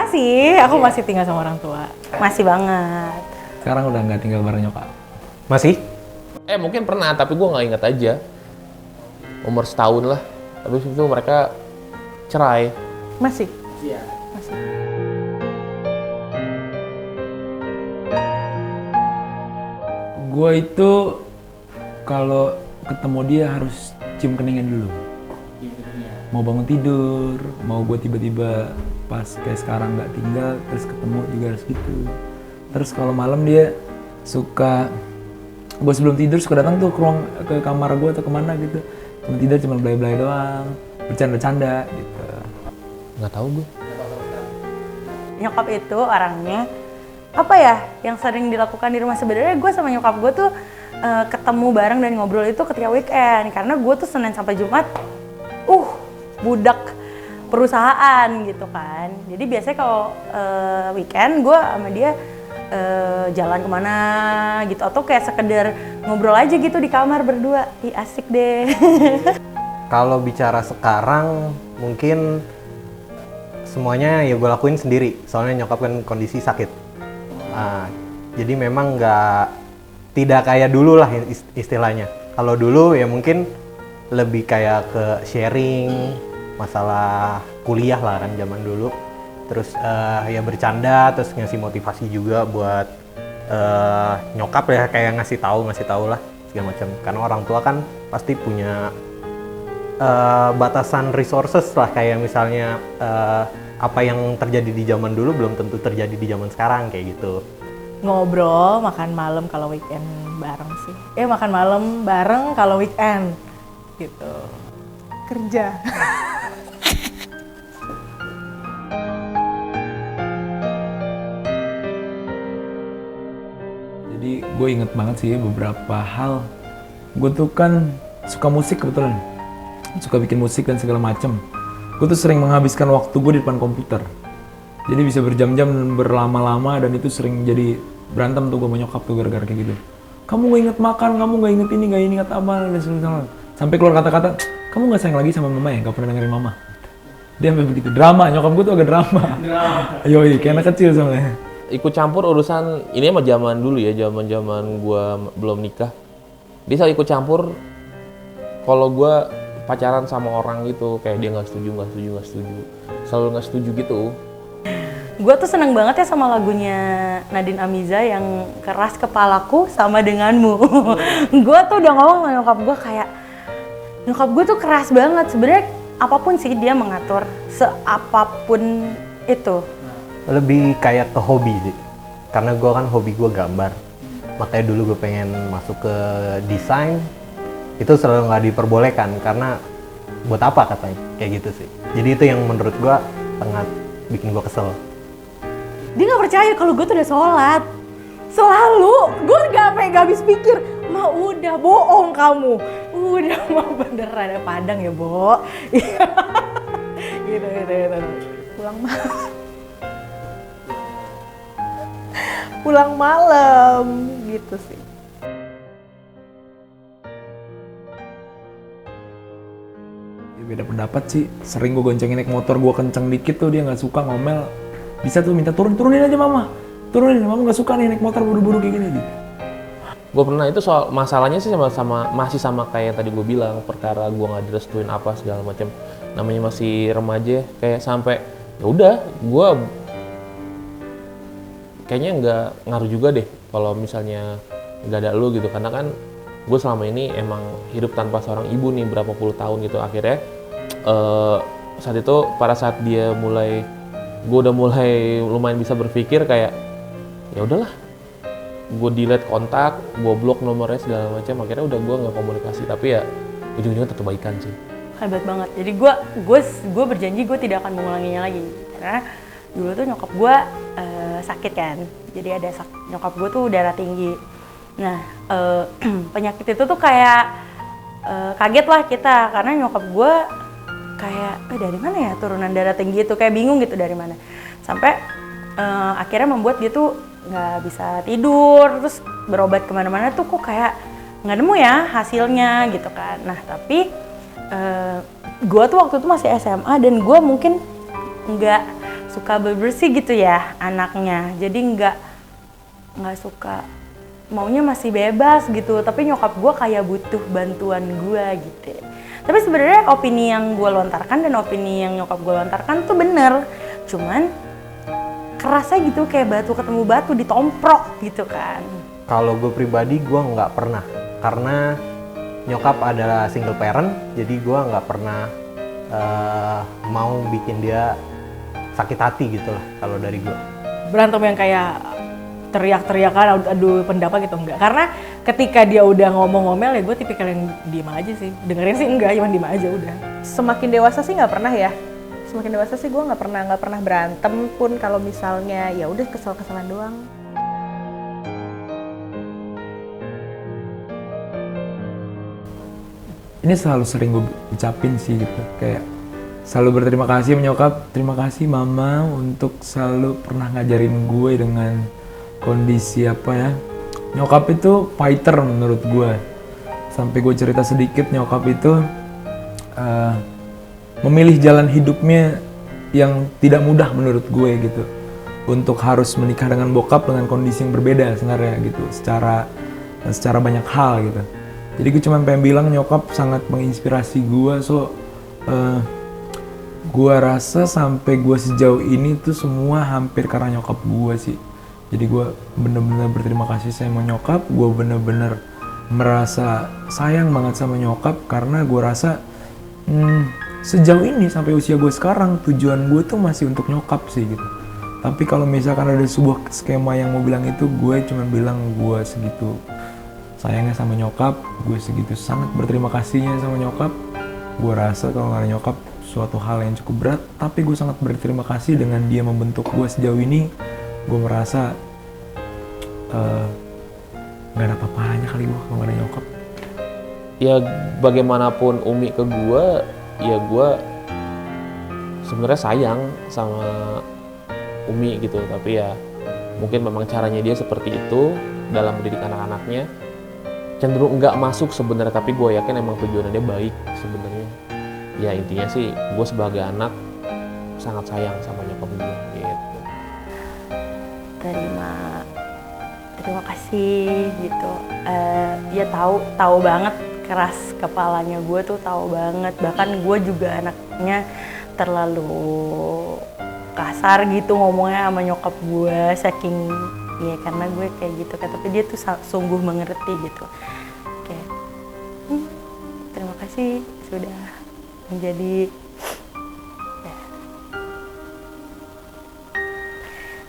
aku masih tinggal sama orang tua. Masih banget. Sekarang udah nggak tinggal bareng nyokap? Masih? Mungkin pernah, tapi gue nggak inget aja. Umur setahun lah. Tapi itu mereka cerai. Masih? Iya. Masih. Gue itu kalau ketemu dia harus cium keningnya dulu. Mau bangun tidur, mau gue tiba-tiba pas kayak sekarang nggak tinggal, terus ketemu juga harus gitu. Terus kalau malam dia suka, gue sebelum tidur suka datang tuh ke kamar gue atau kemana gitu. Cuma tidur cuma belai-belai doang, bercanda-bercanda gitu. Nggak tahu gue. Nyokap itu orangnya apa ya yang sering dilakukan di rumah. Sebenarnya gue sama nyokap gue tuh ketemu bareng dan ngobrol itu ketika weekend, karena gue tuh Senin sampai Jumat budak perusahaan gitu kan. Jadi biasanya kalau weekend gue sama dia jalan kemana gitu, atau kayak sekedar ngobrol aja gitu di kamar berdua. Ih, asik deh. Kalau bicara sekarang mungkin semuanya ya gue lakuin sendiri, soalnya nyokap kan kondisi sakit. Jadi memang tidak kayak dulu lah istilahnya. Kalau dulu ya mungkin lebih kayak ke sharing masalah kuliah lah kan zaman dulu. Terus ya bercanda, terus ngasih motivasi juga buat nyokap ya, kayak ngasih tahu lah segala macam. Karena orang tua kan pasti punya batasan resources lah, kayak misalnya apa yang terjadi di zaman dulu belum tentu terjadi di zaman sekarang kayak gitu. Ngobrol, makan malam kalau weekend bareng sih. Makan malam bareng kalau weekend gitu. Kerja. Jadi gue inget banget sih beberapa hal. Gue tuh kan suka musik kebetulan, suka bikin musik dan segala macem. Gue tuh sering menghabiskan waktu gue di depan komputer. Jadi bisa berjam-jam berlama-lama, dan itu sering jadi berantem tuh gue sama nyokap tuh gara-gara kayak gitu. Kamu gak inget makan, kamu gak inget ini, gak inget apa, dan segala. Sampai keluar kata-kata, kamu gak sayang lagi sama mama ya, gak pernah dengerin mama. Dia sampai begitu, drama, nyokap gue tuh agak drama. Yoi, kayak anak kecil soalnya. Ikut campur urusan, ini mah zaman dulu ya, zaman gue belum nikah. Dia selalu ikut campur kalau gue pacaran sama orang gitu, kayak dia nggak setuju, selalu nggak setuju gitu. Gue tuh seneng banget ya sama lagunya Nadine Amiza yang Keras Kepalaku Sama Denganmu. Gue tuh udah ngomong sama nyokap gue kayak, nyokap gue tuh keras banget. Sebenarnya apapun sih dia mengatur, seapapun itu. Lebih kayak ke hobi sih, karena gue kan hobi gue gambar. Makanya dulu gue pengen masuk ke desain, itu selalu nggak diperbolehkan karena buat apa katanya, kayak gitu sih. Jadi itu yang menurut gue sangat bikin gue kesel. Dia nggak percaya kalau gue tuh udah sholat. Selalu, gue gak habis pikir, Ma udah bohong kamu. Udah mau beneran ada Padang ya, Bo. gitu. Pulang malam, gitu sih. Beda pendapat sih, sering gue goncengin naik motor, gue kenceng dikit tuh dia nggak suka, ngomel. Bisa tuh minta turunin aja mama, mama nggak suka nih naik motor buru-buru kayak gini gitu. Gue pernah itu soal masalahnya sih masih sama kayak yang tadi gue bilang, perkara gue nggak direstuin apa segala macam. Namanya masih remaja, kayak sampai ya udah gue kayaknya nggak ngaruh juga deh kalau misalnya nggak ada lu gitu, karena kan gue selama ini emang hidup tanpa seorang ibu nih berapa puluh tahun gitu. Akhirnya saat itu pada saat dia gue udah mulai lumayan bisa berpikir kayak ya udahlah, gue delete kontak, gue blok nomornya segala macam. Akhirnya udah gue nggak komunikasi, tapi ya ujung-ujungnya tetap baikan sih. Hebat banget. Jadi gue berjanji gue tidak akan mengulanginya lagi, karena dulu tuh nyokap gue sakit kan. Jadi nyokap gue tuh darah tinggi. Nah penyakit itu tuh kayak kaget lah kita, karena nyokap gue kayak dari mana ya turunan darah tinggi itu, kayak bingung gitu dari mana. Sampai akhirnya membuat dia tuh nggak bisa tidur, terus berobat kemana-mana tuh kok kayak nggak nemu ya hasilnya gitu kan. Nah tapi gue tuh waktu itu masih SMA dan gue mungkin nggak suka bersih gitu ya anaknya, jadi nggak suka, maunya masih bebas gitu, tapi nyokap gue kayak butuh bantuan gue gitu. Tapi sebenarnya opini yang gue lontarkan dan opini yang nyokap gue lontarkan tuh bener, cuman kerasa gitu kayak batu ketemu batu ditomprok gitu kan. Kalau gue pribadi gue nggak pernah, karena nyokap adalah single parent, jadi gue nggak pernah mau bikin dia sakit hati gitu lah kalau dari gue. Berantem yang kayak teriak-teriakan, adu pendapat gitu enggak. Karena ketika dia udah ngomong-ngomel ya gue tipikal yang diem aja sih. Dengerin sih enggak, cuma diem aja udah. Semakin dewasa sih nggak pernah ya. Semakin dewasa sih gue nggak pernah berantem pun, kalau misalnya ya udah kesel-keselan doang. Ini selalu sering gue ucapin sih gitu, kayak selalu berterima kasih menyokap, terima kasih mama untuk selalu pernah ngajarin gue dengan kondisi apa ya. Nyokap itu fighter menurut gue. Sampai gue cerita sedikit, nyokap itu memilih jalan hidupnya yang tidak mudah menurut gue gitu. Untuk harus menikah dengan bokap dengan kondisi yang berbeda sebenarnya gitu, secara banyak hal gitu. Jadi gue cuma pengen bilang nyokap sangat menginspirasi gue, gue rasa sampai gue sejauh ini tuh semua hampir karena nyokap gue sih. Jadi gue bener-bener berterima kasih sama nyokap, gue bener-bener merasa sayang banget sama nyokap karena gue rasa sejauh ini sampai usia gue sekarang tujuan gue tuh masih untuk nyokap sih gitu. Tapi kalau misalkan ada sebuah skema yang mau bilang itu, gue cuma bilang gue segitu sayangnya sama nyokap, gue segitu sangat berterima kasihnya sama nyokap. Gue rasa kalau nggak ada nyokap suatu hal yang cukup berat, tapi gue sangat berterima kasih dengan dia membentuk gue sejauh ini. Gue merasa nggak ada apa-apanya kali gue kalau nggak ada nyokap. Ya bagaimanapun Umi ke gue, ya gue sebenarnya sayang sama Umi gitu, tapi ya mungkin memang caranya dia seperti itu dalam mendidik anak-anaknya. Cenderung nggak masuk sebenarnya, tapi gue yakin emang tujuannya dia baik sebenarnya. Ya intinya sih gue sebagai anak sangat sayang sama nyokap gue gitu. Terima kasih gitu. Ya tahu banget keras kepalanya gue tuh, tahu banget. Bahkan gue juga anaknya terlalu kasar gitu ngomongnya sama nyokap gue, saking ya karena gue kayak gitu kan, tapi dia tuh sungguh mengerti gitu. Kayak terima kasih sudah menjadi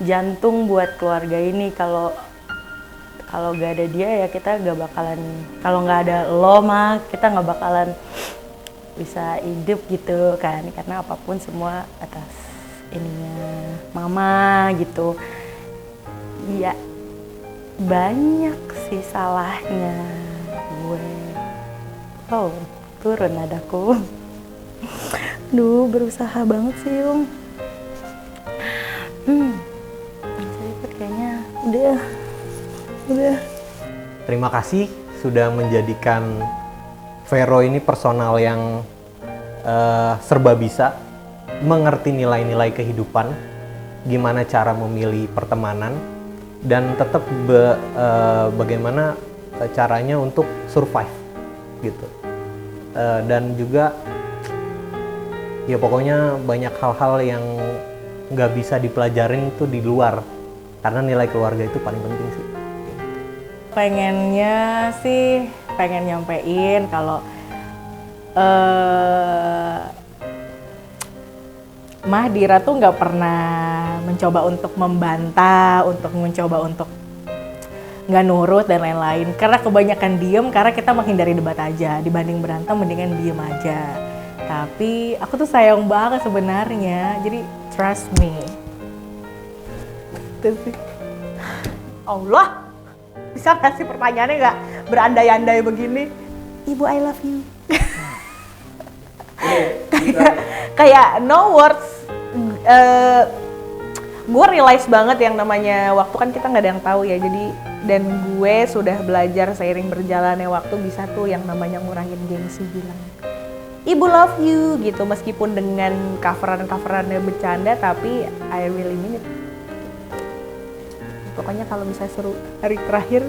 jantung buat keluarga ini. Kalau gak ada dia ya kita gak bakalan, kalau gak ada lo mah kita gak bakalan bisa hidup gitu kan, karena apapun semua atas ininya mama gitu. Iya, banyak sih salahnya gue. Oh, turun nadaku. Duh, berusaha banget sih, Yung. Jadi kayaknya udah. Terima kasih sudah menjadikan Vero ini personal yang serba bisa, mengerti nilai-nilai kehidupan, gimana cara memilih pertemanan, dan tetap bagaimana caranya untuk survive gitu. Dan juga ya pokoknya banyak hal-hal yang nggak bisa dipelajarin tuh di luar, karena nilai keluarga itu paling penting sih. Pengennya sih pengen nyampein kalau Mah Dira tuh nggak pernah mencoba untuk membantah, mencoba untuk nggak nurut dan lain-lain. Karena kebanyakan diem, karena kita menghindari debat aja. Dibanding berantem, mendingan diem aja. Tapi aku tuh sayang banget sebenarnya, jadi trust me. Itu sih. Allah, bisa nggak sih pertanyaannya nggak berandai-andai begini? Ibu, I love you. kayak no words. Gue realize banget yang namanya waktu kan kita nggak ada yang tahu ya, jadi dan gue sudah belajar seiring berjalannya waktu bisa tuh yang namanya ngurangin gengsi bilang Ibu love you gitu, meskipun dengan coveran-coverannya bercanda, tapi I really mean it. Pokoknya kalau misalnya suruh hari terakhir